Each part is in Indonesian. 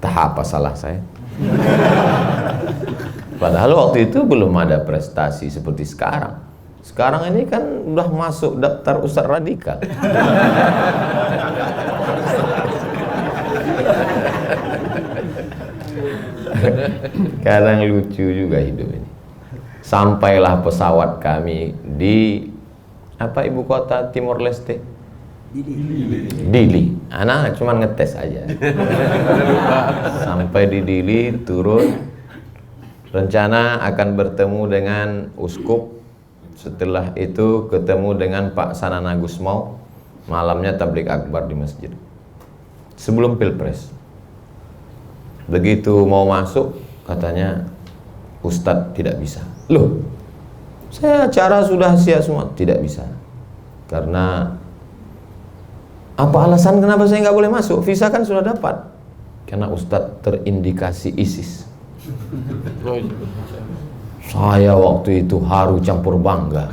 Entah apa salah saya. Padahal waktu itu belum ada prestasi seperti sekarang. Sekarang ini kan udah masuk daftar Ustadz radikal. Kadang lucu juga hidup ini. Sampailah pesawat kami di apa ibu kota Timor Leste? Dili. Anak cuma ngetes aja. Sampai di Dili turun. Rencana akan bertemu dengan uskup. Setelah itu ketemu dengan Pak Sanana Gusmau. Malamnya tablik akbar di masjid. Sebelum pilpres. Begitu mau masuk, katanya Ustadz tidak bisa. Loh, saya acara sudah siap semua. Tidak bisa. Karena apa alasan kenapa saya nggak boleh masuk? Visa kan sudah dapat. Karena Ustadz terindikasi ISIS. Saya waktu itu haru campur bangga.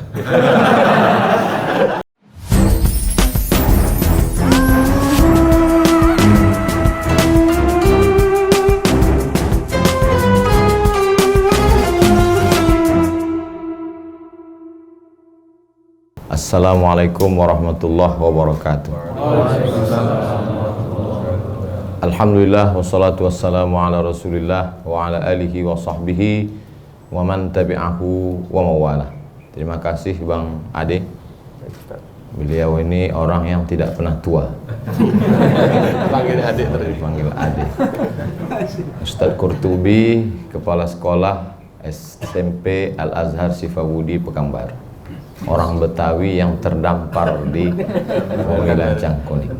Assalamualaikum warahmatullahi wabarakatuh. Alhamdulillah wassalatu wassalamu ala rasulillah wa ala alihi wa sahbihi wa man tabi'ahu wa mawala. Terima kasih Bang Ade. Beliau ini orang yang tidak pernah tua. Panggil Ade terus. Panggil Ade. Ustadz Qurtubi, Kepala Sekolah SMP Al-Azhar Sifawudi Pekanbaru. Orang Betawi yang terdampar di Pemilihan Cangkuning.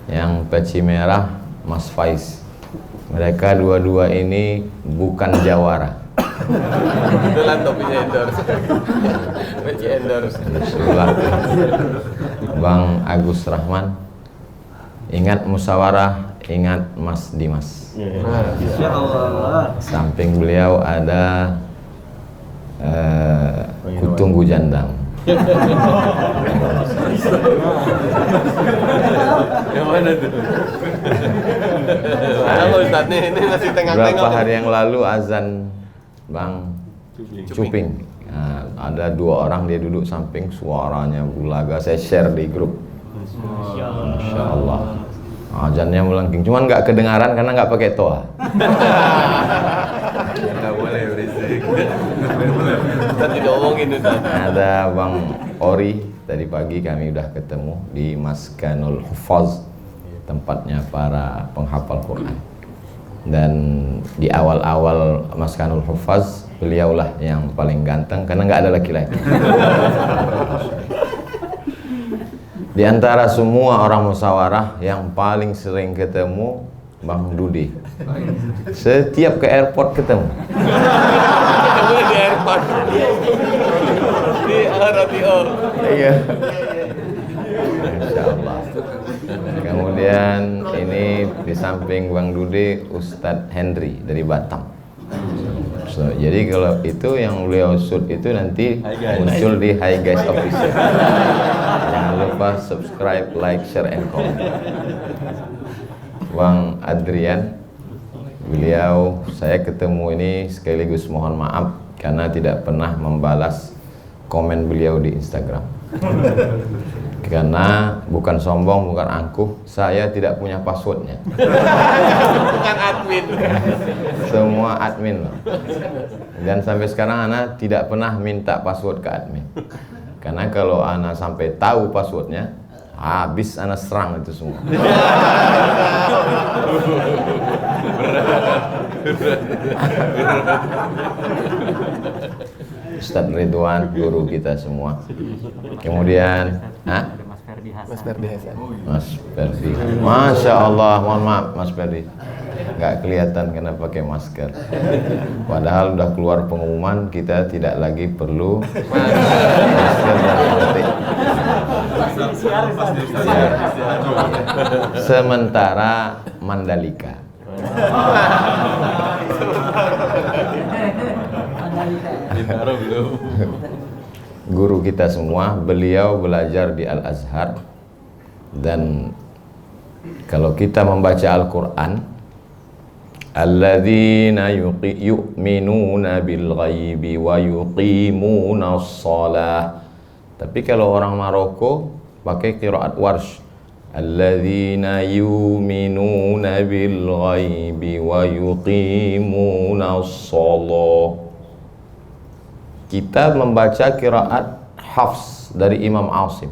Yang peci merah Mas Faiz. Mereka dua-dua ini bukan jawara. Kebetulan topinya endorse. Peci endorse. Sebelah Bang Agus Rahman. Ingat musyawarah, ingat Mas Dimas. Insyaallah. Samping beliau ada Kutunggu Jandang. Yang mana tuh? Halo Ustaz nih, ini masih tengah-tengah. Berapa hari yang lalu azan Bang Cuping. Nah, ada dua orang dia duduk samping, suaranya bulaga. Saya share di grup. Masya Allah. Azannya melengking, cuman nggak kedengaran karena nggak pakai toa. Nggak boleh berisik. Kita tidak omongin Ustaz. Ada Bang Ori, tadi pagi kami udah ketemu di Maskanul Hufaz, tempatnya para penghafal Quran. Dan di awal-awal Maskanul Hufaz, beliaulah yang paling ganteng karena nggak ada laki-laki. Di antara semua orang musyawarah yang paling sering ketemu Bang Dudi. Setiap ke airport ketemu. Ketemu di airport. Di RTO. Iya. Masya Allah. Kemudian ini di samping Bang Dudi Ustadz Henry dari Batam. So, jadi kalau itu yang beliau shoot itu nanti muncul di Hi Guys Official. Jangan lupa subscribe, like, share, and comment. Bang Adrian, beliau saya ketemu ini sekaligus mohon maaf karena tidak pernah membalas komen beliau di Instagram. Karena bukan sombong, bukan angkuh, saya tidak punya passwordnya. Bukan admin. Semua admin loh. Dan sampai sekarang Ana tidak pernah minta password ke admin. Karena kalau Ana sampai tahu passwordnya, habis Ana serang itu semua. Ustadz Ridwan, guru kita semua. Kemudian, Mas Ferdi Hasan. Mas Ferdi. Masya Allah, mohon maaf Mas Ferdi. Nggak kelihatan karena pakai masker. Padahal udah keluar pengumuman kita tidak lagi perlu masker dan anti. Sementara Mandalika. Guru kita semua, beliau belajar di Al-Azhar. Dan kalau kita membaca Al-Quran, Alladzina yu'minuna bil ghaibi wa yuqimuna shalah. Tapi kalau orang Maroko pakai qiraat Warsh. Alladzina yu'minuna bil ghaibi wa yuqimuna shalah. Kita membaca qiraat Hafs dari Imam Asim.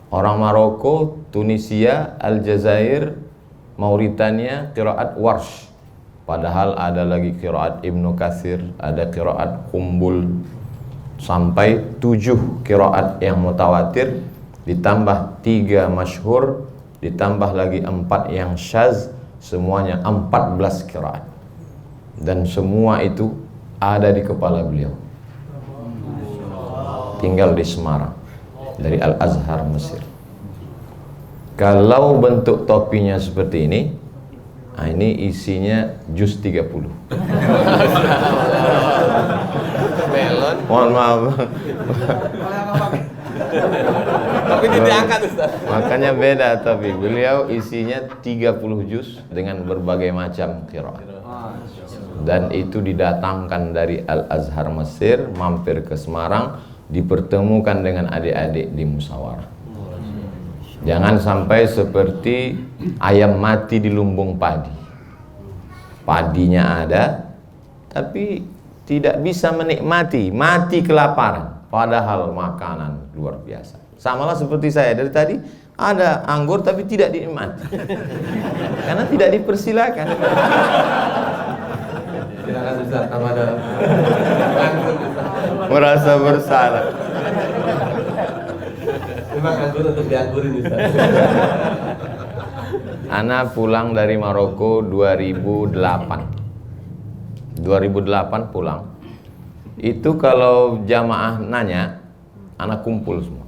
Orang Maroko, Tunisia, Aljazair, Mauritania qiraat Warsh. Padahal ada lagi qiraat Ibnu Katsir, ada qiraat Qumbul, sampai 7 qiraat yang mutawatir, ditambah 3 masyhur, ditambah lagi 4 yang syaz, semuanya 14 qiraat. Dan semua itu ada di kepala beliau. Tinggal di Semarang, dari Al-Azhar Mesir. Kalau bentuk topinya seperti ini, nah ini isinya juz 30. Melon. Mohon maaf. Tapi tidak diangkat Ustaz. Makanya beda, tapi beliau isinya 30 juz dengan berbagai macam qiraat. Dan itu didatangkan dari Al-Azhar Mesir, mampir ke Semarang, dipertemukan dengan adik-adik di musyawarah. Jangan sampai seperti ayam mati di lumbung padi. Padinya ada, tapi tidak bisa menikmati, mati kelaparan. Padahal makanan luar biasa. Samalah seperti saya dari tadi, ada anggur tapi tidak dinikmati. Karena tidak dipersilakan. Silakan Ustaz, tambah dalam. Merasa bersalah. Memang anggur untuk dianggurin Ustaz. Ana pulang dari Maroko 2008 pulang. Itu kalau jamaah nanya, anak kumpul semua.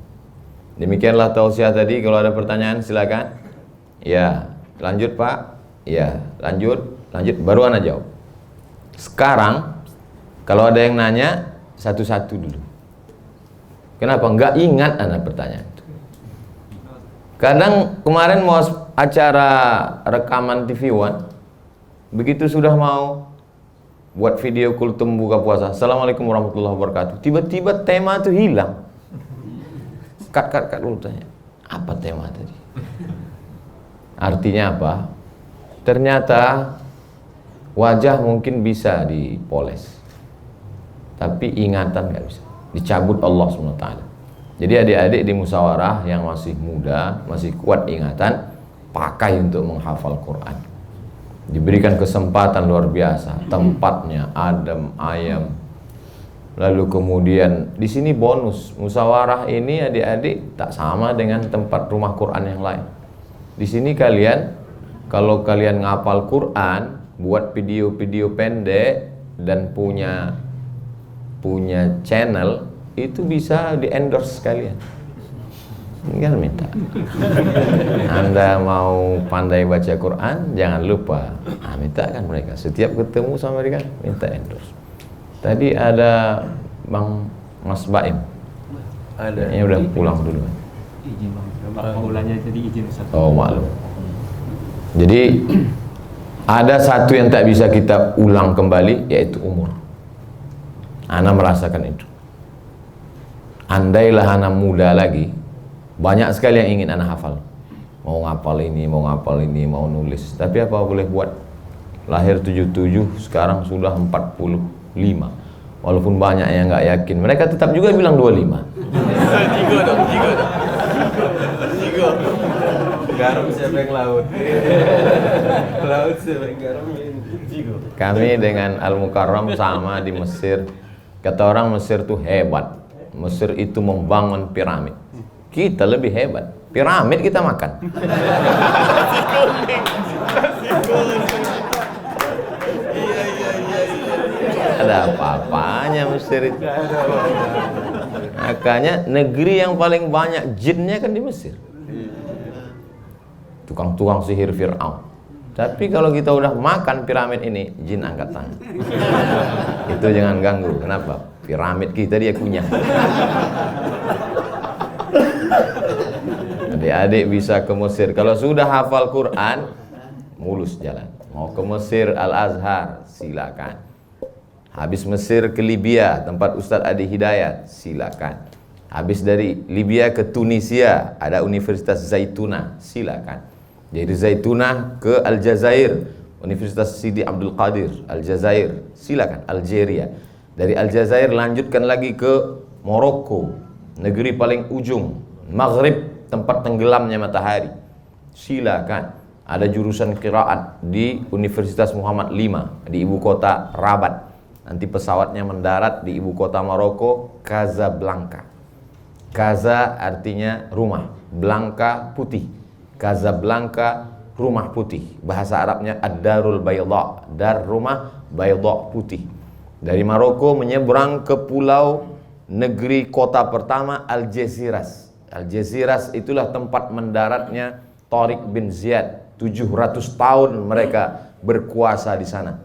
Demikianlah tausiah tadi. Kalau ada pertanyaan silakan. Ya, lanjut Pak. Ya, lanjut, baru anak jawab. Sekarang kalau ada yang nanya, satu-satu dulu. Kenapa? Enggak ingat anak pertanyaan itu. Kadang kemarin mau acara rekaman TV One, begitu sudah mau buat video kultum buka puasa, Assalamualaikum warahmatullahi wabarakatuh, tiba-tiba tema itu hilang. Kat dulu tanya, apa tema tadi? Artinya apa? Ternyata wajah mungkin bisa dipoles, tapi ingatan nggak bisa, dicabut Allah SWT. Jadi adik-adik di musyawarah yang masih muda, masih kuat ingatan, pakai untuk menghafal Quran. Diberikan kesempatan luar biasa, tempatnya adem ayem. Lalu kemudian di sini bonus, musyawarah ini adik-adik tak sama dengan tempat rumah Quran yang lain. Di sini kalian, kalau kalian ngapal Quran, buat video-video pendek dan punya channel, itu bisa di-endorse kalian. Tinggal minta. Anda mau pandai baca Quran, jangan lupa. Minta kan mereka. Setiap ketemu sama mereka, minta endorse. Tadi ada Mas Baim. Ada. Ini udah pulang dulu. Izin Bang. Maulanya tadi izin Ustaz. Oh, maklum. Jadi ada satu yang tak bisa kita ulang kembali, yaitu umur. Ana merasakan itu. Andailah ana muda lagi, banyak sekali yang ingin ana hafal. Mau ngapal ini, mau nulis. Tapi apa boleh buat? Lahir 77, sekarang sudah 45. Walaupun banyak yang nggak yakin, mereka tetap juga bilang 25. Jigo dong. Garam siapa yang laut? Laut siapa yang garam? Jigo. Kami dengan Al-Mukarram sama di Mesir. Kata orang Mesir tuh hebat. Mesir itu membangun piramid. Kita lebih hebat. Piramid kita makan. Ada apa-apanya Mesir itu. Makanya negeri yang paling banyak jinnya kan di Mesir. Tukang-tukang sihir Fir'aun. Tapi kalau kita udah makan piramid ini, jin angkat tangan. Itu jangan ganggu. Kenapa? Piramid kita dia kunyah. Adik-adik bisa ke Mesir. Kalau sudah hafal Quran, mulus jalan. Mau ke Mesir, Al-Azhar, silakan. Habis Mesir ke Libya, tempat Ustadz Adi Hidayat, silakan. Habis dari Libya ke Tunisia, ada Universitas Zaituna, silakan. Dari Zaituna ke Aljazair, Universitas Sidi Abdul Qadir, Aljazair, silakan. Algeria. Dari Aljazair lanjutkan lagi ke Maroko, negeri paling ujung, Maghrib, tempat tenggelamnya matahari, silakan. Ada jurusan qiraat di Universitas Muhammad V di ibu kota Rabat. Nanti pesawatnya mendarat di ibu kota Maroko, Casablanca. Casa artinya rumah, Blanca putih. Casablanca rumah putih. Bahasa Arabnya Ad-Darul Bayda, dar rumah, Bayda putih. Dari Maroko menyeberang ke pulau negeri kota pertama Algeciras. Algeciras itulah tempat mendaratnya Tariq bin Ziyad. 700 tahun mereka berkuasa di sana.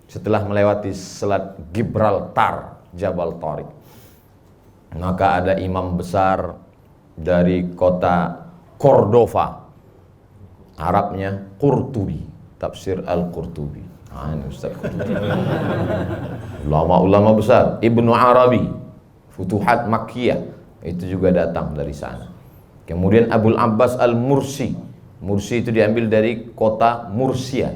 Setelah melewati Selat Gibraltar, Jabal Tariq. Maka ada imam besar dari kota Cordova. Arabnya Qurtubi, tafsir Al-Qurtubi. Ini Ustaz Qurtubi. Ulama-ulama besar, Ibnu Arabi, Futuhat Makkiyah, itu juga datang dari sana. Kemudian Abul Abbas Al-Mursi. Mursi itu diambil dari kota Mursia.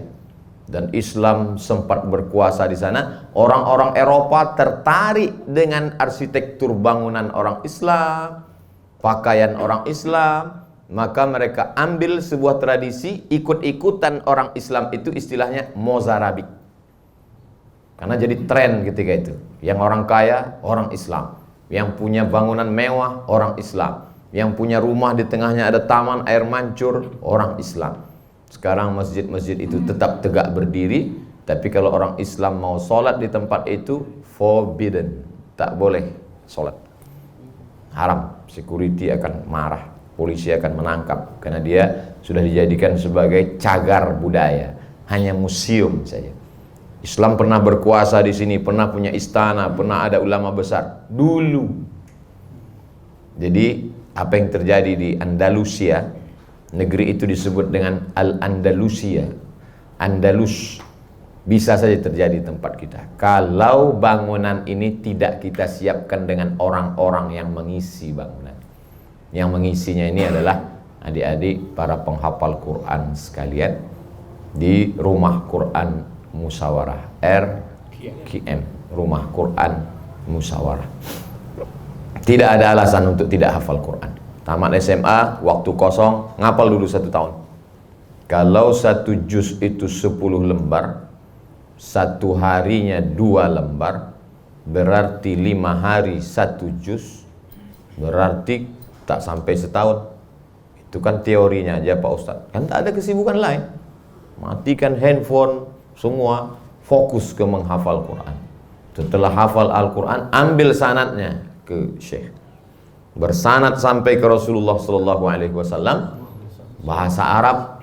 Dan Islam sempat berkuasa di sana. Orang-orang Eropa tertarik dengan arsitektur bangunan orang Islam, pakaian orang Islam. Maka mereka ambil sebuah tradisi, ikut-ikutan orang Islam itu istilahnya mozarabik. Karena jadi tren ketika itu. Yang orang kaya, orang Islam. Yang punya bangunan mewah, orang Islam. Yang punya rumah di tengahnya ada taman air mancur, orang Islam. Sekarang masjid-masjid itu tetap tegak berdiri, tapi kalau orang Islam mau sholat di tempat itu, forbidden, tak boleh sholat, haram. Security akan marah, polisi akan menangkap, karena dia sudah dijadikan sebagai cagar budaya, hanya museum saja. Islam pernah berkuasa di sini, pernah punya istana, pernah ada ulama besar dulu. Jadi apa yang terjadi di Andalusia, negeri itu disebut dengan Al-Andalusia, Andalus, bisa saja terjadi di tempat kita kalau bangunan ini tidak kita siapkan dengan orang-orang yang mengisi bangunan. Yang mengisinya ini adalah adik-adik para penghafal Quran sekalian di Rumah Quran Musyawarah, RQM, Rumah Quran Musyawarah. Tidak ada alasan untuk tidak hafal Quran. Tamat SMA, waktu kosong, ngapal dulu 1 tahun. Kalau 1 juz itu 10 lembar, 1 harinya 2 lembar, berarti 5 hari 1 juz, berarti tak sampai setahun. Itu kan teorinya aja Pak Ustadz. Kan tak ada kesibukan lain. Matikan handphone, semua fokus ke menghafal Quran. Setelah hafal Al-Quran, ambil sanadnya ke Syekh, bersanad sampai ke Rasulullah SAW, bahasa Arab.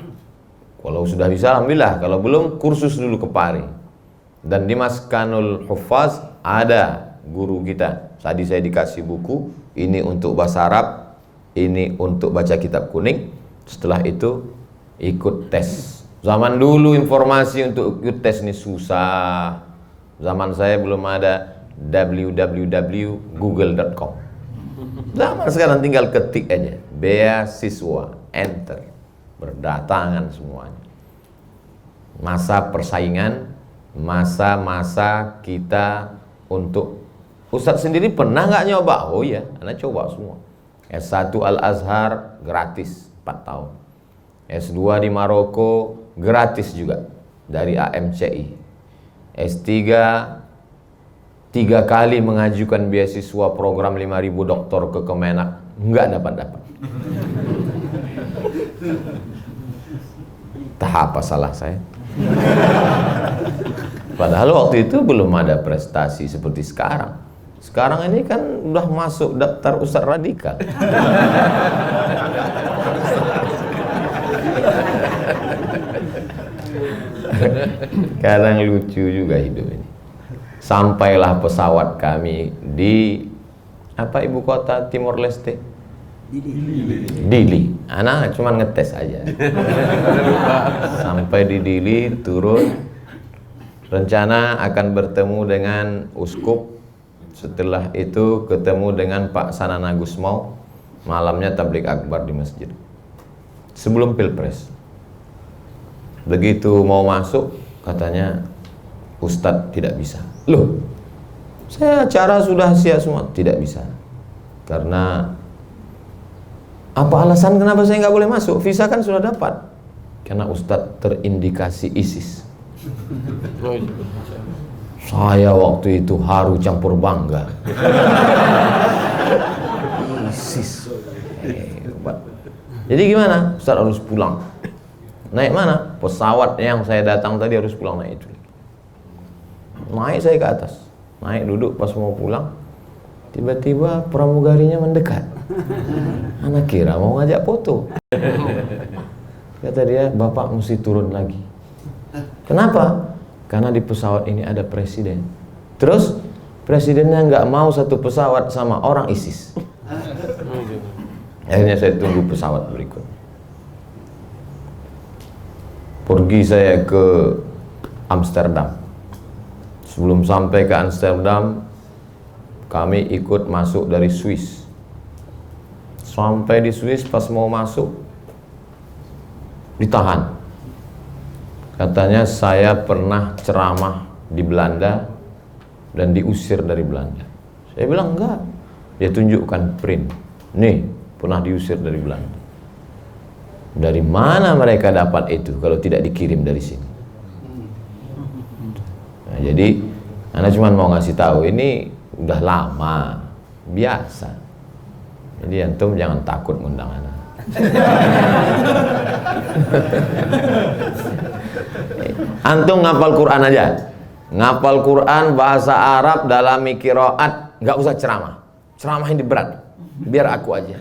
Kalau sudah bisa alhamdulillah, kalau belum kursus dulu ke Pari. Dan di Maskanul Huffaz ada guru kita. Tadi saya dikasih buku, ini untuk bahasa Arab, ini untuk baca kitab kuning. Setelah itu ikut tes. Zaman dulu informasi untuk ikut tes ini susah. Zaman saya belum ada www.google.com. Zaman sekarang tinggal ketik aja, beasiswa, enter, berdatangan semuanya. Masa persaingan, masa-masa kita untuk Ustadz sendiri pernah nggak nyoba? Oh iya, anak coba semua. S1 Al-Azhar gratis 4 tahun. S2 di Maroko gratis juga dari AMCI. S3 3 kali mengajukan beasiswa program 5.000 doktor ke Kemenak, nggak dapat-dapat. Entah apa salah saya. Padahal waktu itu belum ada prestasi seperti sekarang. Sekarang ini kan udah masuk daftar Ustadz radikal. Kadang lucu juga hidup ini. Sampailah pesawat kami di apa ibu kota Timor Leste? Dili. Anak cuma ngetes aja. Sampai di Dili turun, rencana akan bertemu dengan uskup. Setelah itu ketemu dengan Pak Sanana Gusmau. Malamnya tablik akbar di masjid sebelum pilpres. Begitu mau masuk, katanya Ustadz tidak bisa. Loh, saya acara sudah siap semua. Tidak bisa. Karena apa alasan kenapa saya nggak boleh masuk? Visa kan sudah dapat. Karena Ustadz terindikasi ISIS. Saya waktu itu haru campur bangga. ISIS. Jadi gimana? Ustaz harus pulang. Naik mana? Pesawat yang saya datang tadi harus pulang naik itu. Naik saya ke atas. Naik duduk pas mau pulang. Tiba-tiba pramugarinya mendekat. Anak kira mau ngajak foto. Kata dia, Bapak mesti turun lagi. Kenapa? Karena di pesawat ini ada presiden. Terus presidennya nggak mau satu pesawat sama orang ISIS. Akhirnya saya tunggu pesawat berikut. Pergi saya ke Amsterdam. Sebelum sampai ke Amsterdam, kami ikut masuk dari Swiss. Sampai di Swiss pas mau masuk, ditahan. Katanya saya pernah ceramah di Belanda dan diusir dari Belanda. Saya bilang enggak. Dia tunjukkan print. Nih, pernah diusir dari Belanda. Dari mana mereka dapat itu kalau tidak dikirim dari sini? Nah, jadi Anda cuma mau ngasih tahu ini udah lama, biasa. Jadi antum jangan takut ngundang Anda. Antum ngapal Quran aja. Ngapal Quran bahasa Arab dalam qiraat, nggak usah ceramah. Ceramahin di berat. Biar aku aja.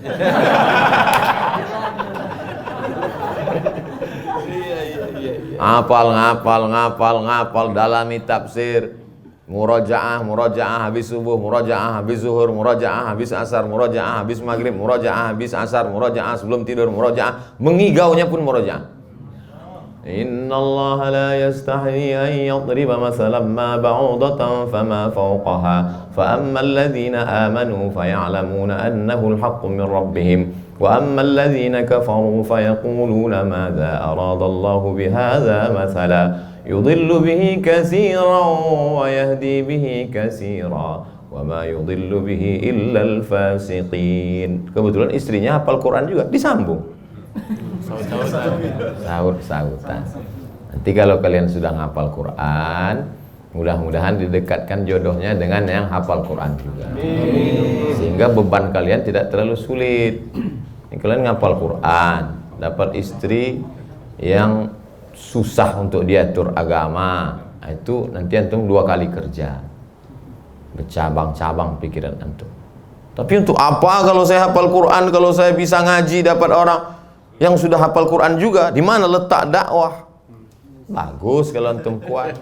Ngapal dalami tafsir, murojaah habis subuh, murojaah habis zuhur, murojaah habis asar, murojaah habis maghrib, murojaah habis asar, murojaah sebelum tidur, murojaah mengigaunya pun murojaah. Innallaha la yastahi an yadriba mathalan ma ba'udatan fama fawqaha fa amma alladhina amanu faya'lamuna annahu al-haqqu min rabbihim wa amma alladhina kafaru fayaquluna madha arada Allahu bihadha mathala yudhillu bihi katsiran wa yahdi bihi katsiran wa ma yudhillu bihi illa al-fasiqin. Kebetulan istrinya hafal Quran juga, disambung. Saut-sautan. Nanti kalau kalian sudah ngapal Quran, mudah-mudahan didekatkan jodohnya dengan yang hafal Quran juga. Sehingga beban kalian tidak terlalu sulit. Ini kalian ngapal Quran, dapat istri yang susah untuk diatur agama. Nah, itu nanti antum 2 kali kerja. Bercabang-cabang pikiran antum. Tapi untuk apa kalau saya hafal Quran, kalau saya bisa ngaji dapat orang yang sudah hafal Quran juga, di mana letak dakwah? Bagus kalau antum kuat.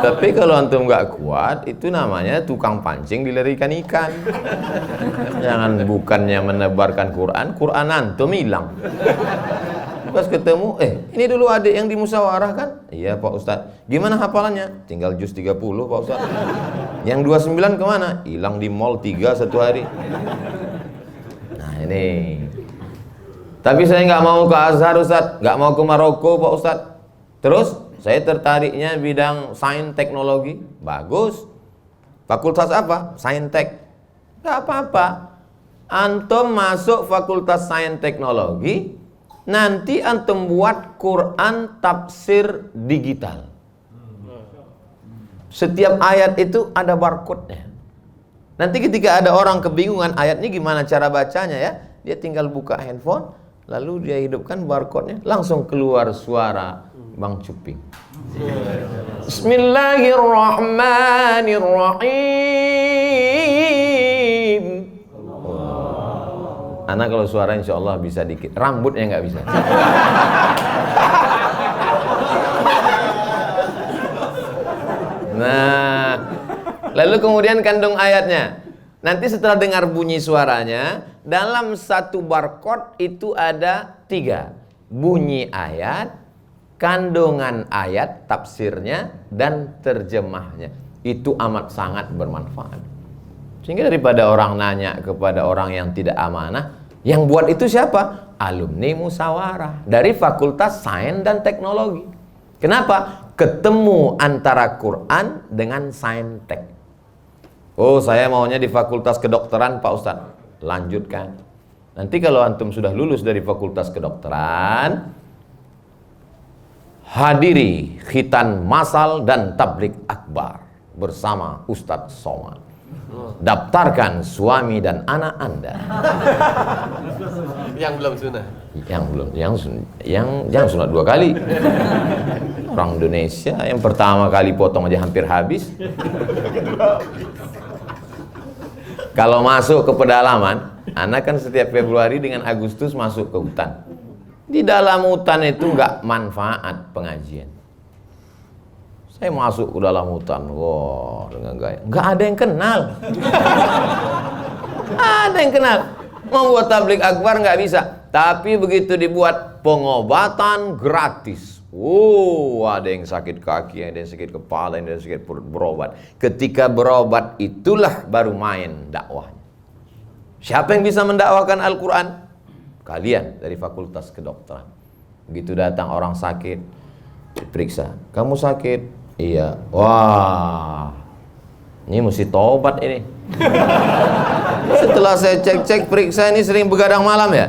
Tapi kalau antum nggak kuat, itu namanya tukang pancing dilarikan ikan. Jangan bukannya menebarkan Quran, Quran antum hilang. Pas ketemu, ini dulu adik yang dimusyawarah kan? Iya Pak Ustadz. Gimana hafalannya? Tinggal juz 30 Pak Ustadz. Yang 29 kemana? Hilang di mall 3 satu hari. Nah ini. Tapi saya nggak mau ke Azhar Ustadz, nggak mau ke Maroko Pak Ustadz. Terus saya tertariknya bidang sains teknologi, bagus. Fakultas apa? Saintek. Nggak apa-apa. Antum masuk fakultas sains teknologi, nanti antum buat Quran tafsir digital. Setiap ayat itu ada barcode-nya. Nanti ketika ada orang kebingungan ayatnya gimana cara bacanya ya, dia tinggal buka handphone. Lalu dia hidupkan barcode-nya, langsung keluar suara Bang Cuping. Bismillahirrahmanirrahim. Anak kalau suara insya Allah bisa dikit, rambutnya nggak bisa. Nah, lalu kemudian kandung ayatnya. Nanti setelah dengar bunyi suaranya, dalam satu barcode itu ada 3. Bunyi ayat, kandungan ayat, tafsirnya, dan terjemahnya. Itu amat sangat bermanfaat. Sehingga daripada orang nanya kepada orang yang tidak amanah, yang buat itu siapa? Alumni Musawarah dari Fakultas Sains dan Teknologi. Kenapa? Ketemu antara Quran dengan saintek. Oh, saya maunya di Fakultas Kedokteran, Pak Ustadz. Lanjutkan. Nanti kalau antum sudah lulus dari Fakultas Kedokteran, hadiri khitan masal dan tablik akbar bersama Ustadz Somad. Daftarkan suami dan anak Anda. Yang belum sunah. Yang sunat 2 kali. Orang Indonesia yang pertama kali potong aja hampir habis. Kalau masuk ke pedalaman, anak kan setiap Februari dengan Agustus masuk ke hutan. Di dalam hutan itu nggak manfaat pengajian. Saya masuk ke dalam hutan, wah dengan gaya, nggak ada yang kenal. Ada yang kenal. Mau buat tablik akbar nggak bisa. Tapi begitu dibuat pengobatan gratis. Ada yang sakit kaki, ada yang sakit kepala, ada yang sakit perut, berobat. Ketika berobat itulah baru main dakwahnya. Siapa yang bisa mendakwakan Al-Quran? Kalian dari Fakultas Kedokteran. Begitu datang orang sakit, diperiksa. Kamu sakit? Iya. Wah, ini mesti tobat ini. Setelah saya cek-cek periksa, ini sering begadang malam ya?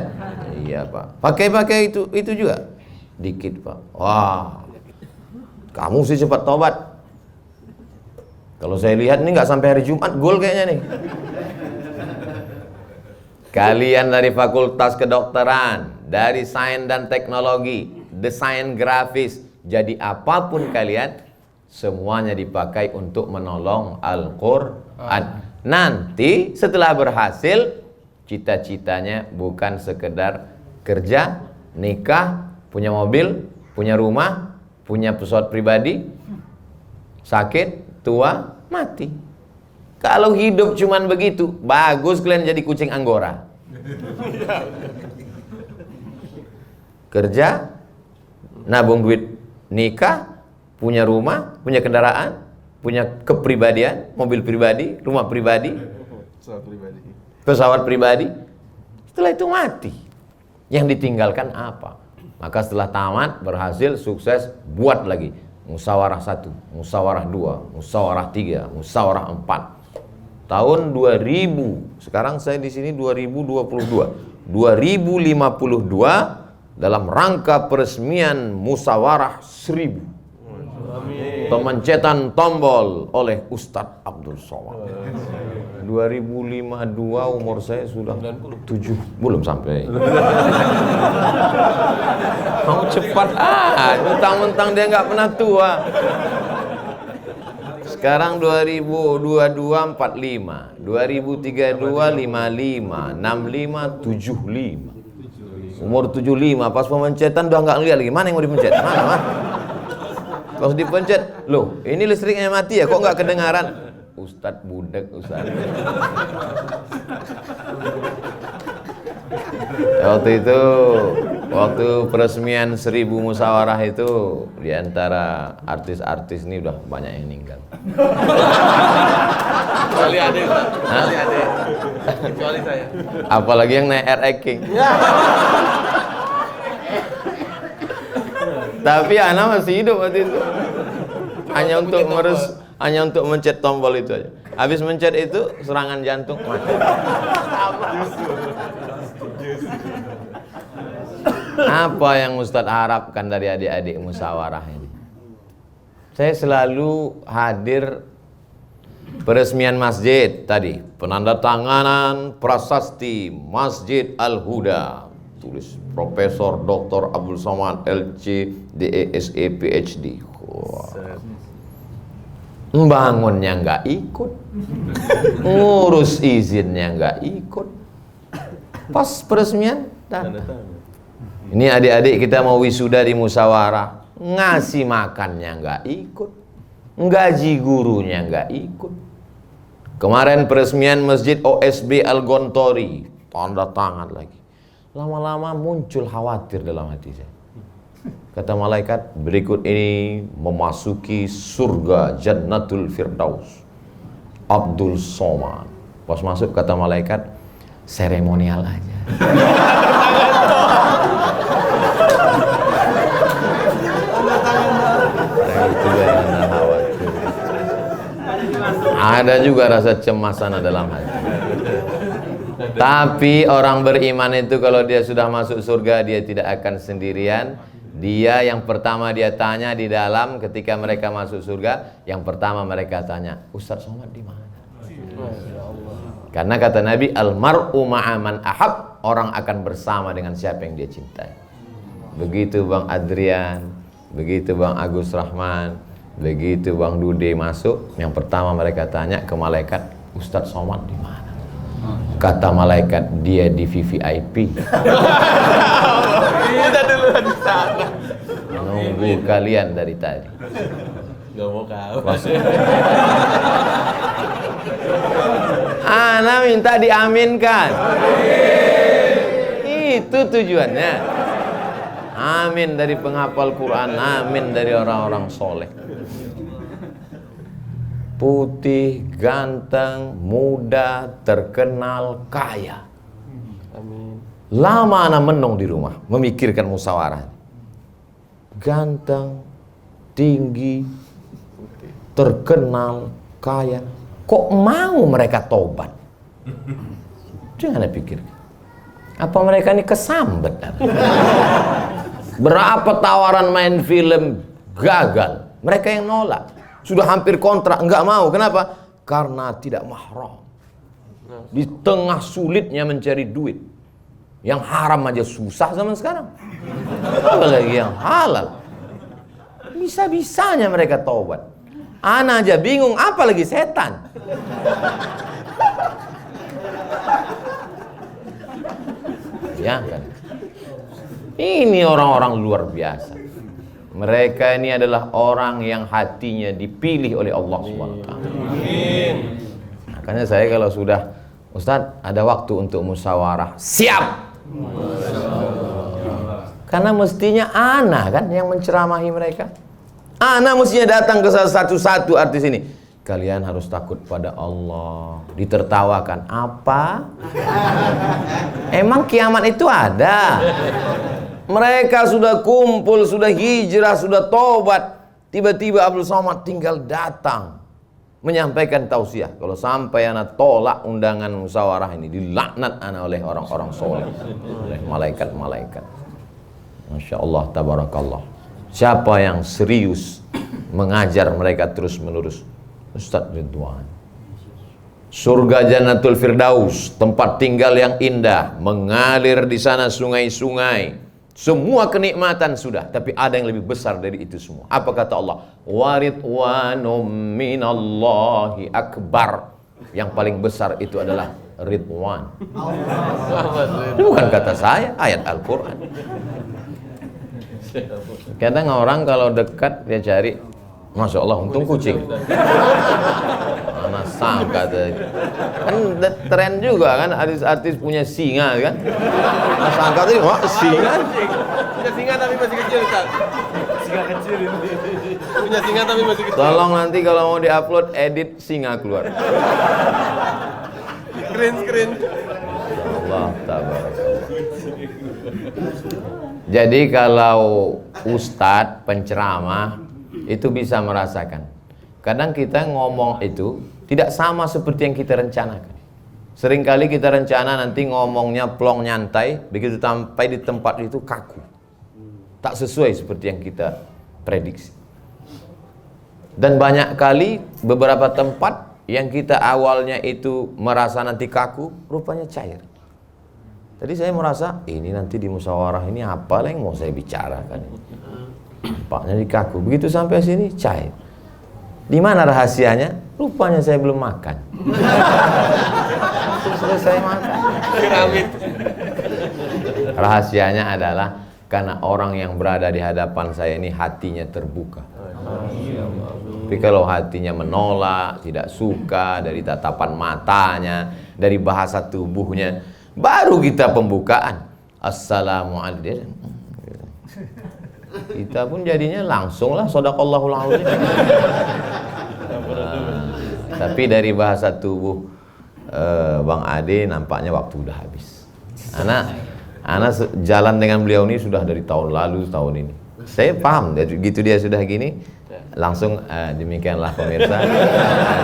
Iya Pak. Pakai itu juga? Dikit Pak. Wah, kamu sih cepat tobat. Kalau saya lihat ini nggak sampai hari Jumat gol kayaknya nih. Kalian dari Fakultas Kedokteran, dari Sains dan Teknologi, desain grafis, jadi apapun kalian, semuanya dipakai untuk menolong Al-Quran. Nanti setelah berhasil, cita-citanya bukan sekedar kerja, nikah, punya mobil, punya rumah, punya pesawat pribadi, sakit, tua, mati. Kalau hidup cuman begitu, bagus kalian jadi kucing Anggora. Kerja, nabung duit, nikah, punya rumah, punya kendaraan, punya kepribadian, mobil pribadi, rumah pribadi, pesawat pribadi. Setelah itu mati. Yang ditinggalkan apa? Maka setelah tamat, berhasil, sukses, buat lagi. Musawarah 1, musawarah 2, musawarah 3, musawarah 4. Tahun 2000, sekarang saya di sini 2022. 2052 dalam rangka peresmian Musawarah 1000. Pemencetan tombol oleh Ustadz Abdul Somad. 2052 umur saya sudah 7, belum sampai. Mau cepat mentang-mentang dia nggak pernah tua. Sekarang 2022 45, 2032 55, 65 75. Umur 75 pas pemencetan udah nggak ngeliat lagi mana yang mau dipencet. Mana? Pas dipencet, loh ini listriknya mati ya, kok nggak kedengaran? Ustadz budek, Ustadz. Waktu peresmian 1000 musawarah itu, diantara artis-artis ini udah banyak yang meninggal. Kecuali adik, kecuali saya. Apalagi yang naik Air King. Tapi anak masih hidup waktu itu. Hanya untuk mencet tombol itu aja. Habis mencet itu serangan jantung mati. Apa yang Ustadz harapkan dari adik-adik musawarah ini? Saya selalu hadir peresmian masjid tadi, penandatanganan prasasti Masjid Al-Huda, tulis Profesor Dr. Abdul Somad LC DESE PhD. Membangunnya nggak ikut, ngurus izinnya nggak ikut. Pas peresmian datang. Ini adik-adik kita mau wisuda di musawarah, ngasih makannya nggak ikut, gaji gurunya nggak ikut. Kemarin peresmian Masjid OSB Al-Gontori, tanda tangan lagi. Lama-lama muncul khawatir dalam hati saya. Kata malaikat, berikut ini memasuki surga Jannatul Firdaus Abdul Somad. Pas masuk kata malaikat, seremonial aja. Ada juga rasa cemas sana dalam hati. Tapi orang beriman itu kalau dia sudah masuk surga, dia tidak akan sendirian. Dia yang pertama dia tanya di dalam ketika mereka masuk surga, yang pertama mereka tanya, Ustaz Somad di mana? Karena kata Nabi, almar'u ma'aman ahab, orang akan bersama dengan siapa yang dia cintai. Begitu Bang Adrian, begitu Bang Agus Rahman, begitu Bang Dude masuk, yang pertama mereka tanya ke malaikat, Ustaz Somad di mana? Kata malaikat, dia di VVIP. Udah duluan di sana. Nunggu kalian dari tadi. Gak mau kau. Ana minta diaminkan. Itu tujuannya. Amin dari penghafal Quran, amin dari orang-orang soleh. Putih, ganteng, muda, terkenal, kaya. Amin. Lama ana menong di rumah, memikirkan musyawarah. Ganteng, tinggi, terkenal, kaya. Kok mau mereka tobat? Jangan pikir. Apa mereka ini kesambet? Berapa tawaran main film gagal, mereka yang nolak. Sudah hampir kontrak, enggak mau. Kenapa? Karena tidak mahram. Di tengah sulitnya mencari duit, yang haram aja susah zaman sekarang, apalagi yang halal. Bisa-bisanya mereka taubat. Ana aja bingung, apalagi setan. Ya kan? Ini orang-orang luar biasa. Mereka ini adalah orang yang hatinya dipilih oleh Allah SWT. Makanya saya kalau sudah, Ustadz ada waktu untuk musyawarah, siap. Karena mestinya ana kan yang menceramahi mereka. Ana mestinya datang ke satu-satu artis ini. Kalian harus takut pada Allah. Ditertawakan. Apa? Emang kiamat itu ada? Mereka sudah kumpul, sudah hijrah, sudah tobat. Tiba-tiba Abdul Somad tinggal datang menyampaikan tausiah. Kalau sampai anak tolak undangan musyawarah ini, dilaknat anak oleh orang-orang soleh, oleh malaikat-malaikat. Masya Allah, tabarakallah. Siapa yang serius mengajar mereka terus-menerus? Ustadz Ridwan. Surga Jannatul Firdaus, tempat tinggal yang indah, mengalir di sana sungai-sungai. Semua kenikmatan sudah, tapi ada yang lebih besar dari itu semua. Apa kata Allah? Waridwanum minallahi akbar. Yang paling besar itu adalah Ridwan. Itu bukan kata saya, ayat Al-Quran. Kadang orang kalau dekat dia cari, Masya Allah, untung kucing. Mana sangka tadi. Kan tren juga kan, artis-artis punya singa kan. Mana sangka tadi, wah singa. Punya singa tapi masih kecil, Ustaz. Singa kecil ini. Punya singa tapi masih kecil. Tolong nanti kalau mau diupload, edit singa keluar. Screen. Allah tabarakallah. Jadi kalau ustadz penceramah itu bisa merasakan. Kadang kita ngomong itu tidak sama seperti yang kita rencanakan. Seringkali kita rencana nanti ngomongnya plong nyantai, begitu sampai di tempat itu kaku. Tak sesuai seperti yang kita prediksi. Dan banyak kali beberapa tempat yang kita awalnya itu merasa nanti kaku, rupanya cair. Tadi saya merasa, ini nanti di musyawarah ini apa yang mau saya bicarakan. Nampaknya di kaku. Begitu sampai sini, cair. Di mana rahasianya? Rupanya saya belum makan. Selesai makan. Rahasianya adalah karena orang yang berada di hadapan saya ini hatinya terbuka. Tapi kalau hatinya menolak, tidak suka dari tatapan matanya, dari bahasa tubuhnya, Baru kita pembukaan. Assalamualaikum. Kita pun jadinya langsung lah sadaqallahul azim. Tapi dari bahasa tubuh Bang Ade nampaknya waktu udah habis. Anak jalan dengan beliau ini sudah dari tahun lalu, tahun ini. Saya paham, gitu dia sudah gini, langsung demikianlah pemirsa.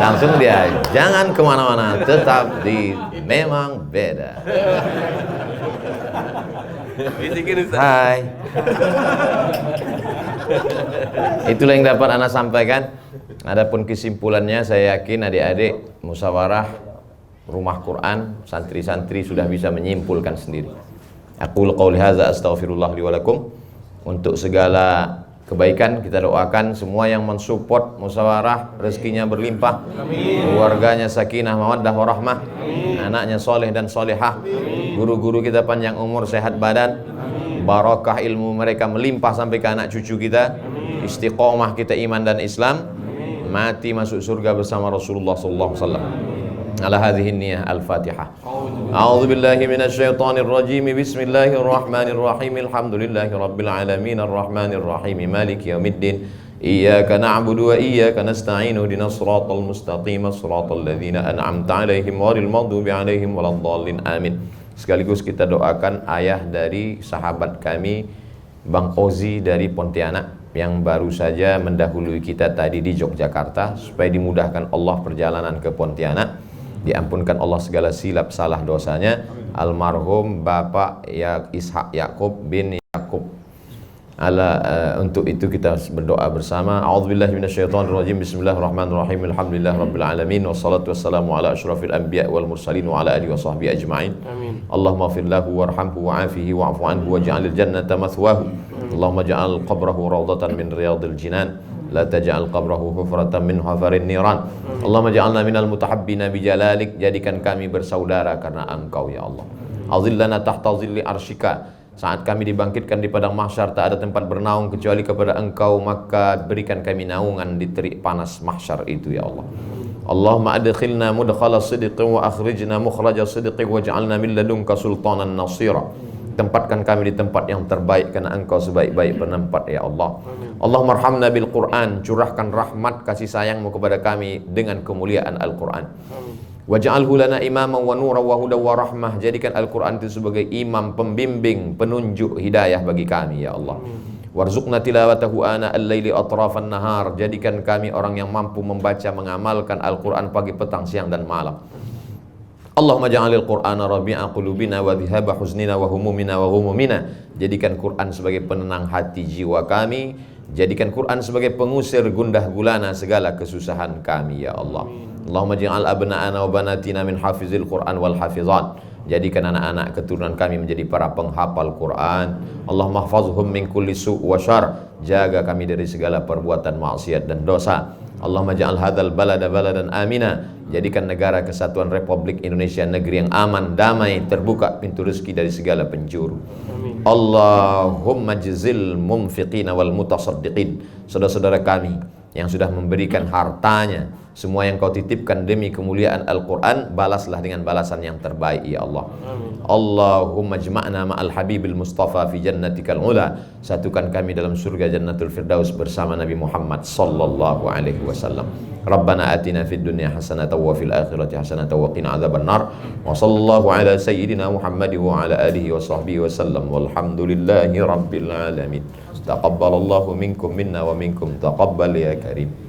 Langsung dia jangan kemana-mana, tetap di Memang Beda. Hai. Itulah yang dapat anak sampaikan. Adapun kesimpulannya, saya yakin adik-adik musyawarah rumah Quran, santri-santri sudah bisa menyimpulkan sendiri. Aqul qouli hadza astaghfirullah li wa lakum. Untuk segala kebaikan kita doakan semua yang mensupport musyawarah rezekinya berlimpah, keluarganya sakinah mawaddah warahmah, anaknya soleh dan solehah, guru-guru kita panjang umur sehat badan, barakah ilmu mereka melimpah sampai ke anak cucu kita, istiqomah kita iman dan Islam, mati masuk surga bersama Rasulullah sallallahu alaihi wasallam. Ala hadhihi niyyah al-Fatihah. A'udzu billahi minasyaitonir rajim. Bismillahirrahmanirrahim. Alhamdulillahi rabbil alamin arrahmanir rahim maliki yaumiddin. Iyyaka na'budu wa iyyaka nasta'in. Ihdinas siratal mustaqim siratal ladzina an'amta 'alaihim ghairil maghdubi 'alaihim waladdallin. Amin. Sekaligus kita doakan ayah dari sahabat kami Bang Ozi dari Pontianak yang baru saja mendahului kita tadi di Yogyakarta, supaya dimudahkan Allah perjalanan ke Pontianak, diampunkan Allah segala silap salah dosanya, almarhum Bapak Ishak Yakub bin Yakub. Untuk itu kita berdoa bersama. A'udzubillahi minasyaitonirrajim. Bismillahirrahmanirrahim. Alhamdulillahirabbil alamin wassalatu wassalamu ala asyrafil anbiya wal mursalin wa ala alihi washabbihi ajmain. Amin. Allahumma ighfir lahu warhamhu wa'afihi wa'fu anhu waj'alil jannata mathwahu. Allahumma ja'al qabrahu rawdatan min riyadil jinan. La taj'al qabrahu hufratan min hufarin niran. Allahumma ja'alna minal mutahabbina bijalalik. Jadikan kami bersaudara karena Engkau ya Allah. Azillana tahta zilli arsyika. Saat kami dibangkitkan di padang mahsyar, tak ada tempat bernaung kecuali kepada Engkau, maka berikan kami naungan di terik panas mahsyar itu ya Allah. Allahumma adkhilna mudkhala sidqin wa akhrijna mukhraja sidqin waj'alna min ladunka sultanan nasira. Tempatkan kami di tempat yang terbaik karena Engkau sebaik-baik penempat ya Allah. Allahumma arhamna bil Qur'an. Curahkan rahmat kasih sayang-Mu kepada kami dengan kemuliaan Al-Qur'an. Waj'alhu lana imaman wa nuran wa hudan wa rahmah. Jadikan Al-Qur'an itu sebagai imam, pembimbing, penunjuk hidayah bagi kami ya Allah. Warzuqna tilawatahu ana al-laili atrafan nahar. Jadikan kami orang yang mampu membaca, mengamalkan Al-Qur'an pagi, petang, siang dan malam. Allahumma ja'alil Qur'ana rabi'a qulubina wa dhihaba huznina wa humumina wa humumina. Jadikan Qur'an sebagai penenang hati jiwa kami. Jadikan Qur'an sebagai pengusir gundah gulana segala kesusahan kami ya Allah. Allahumma ja'al abna'ana wa banatina min hafizil Qur'an wal hafizat. Jadikan anak-anak keturunan kami menjadi para penghafal Qur'an. Allahumma hafazhum min kulli su' wa syar. Jaga kami dari segala perbuatan maksiat dan dosa. Allahumma ja'al hadzal balada baladan amina. Jadikan negara kesatuan Republik Indonesia negeri yang aman, damai, terbuka pintu rezeki dari segala penjuru. Amin. Allahumma jazil munfiqina wal mutasaddiqin. Saudara-saudara kami yang sudah memberikan hartanya, semua yang Kau titipkan demi kemuliaan Al-Quran, balaslah dengan balasan yang terbaik ya Allah. Amin. Allahumma jma'na ma'al habibil mustafa fi jannatikal ula. Satukan kami dalam surga Jannatul Firdaus bersama Nabi Muhammad sallallahu alaihi wasallam. Rabbana atina fid dunya hasanatan wa fil akhirati hasanatan wa qina adzaban nar. Wa sallallahu ala sayyidina Muhammad wa ala alihi wa sahbihi wasallam. Walhamdulillahi rabbil alamin. Taqabbalallahu minkum minna wa minkum taqabbal ya karim.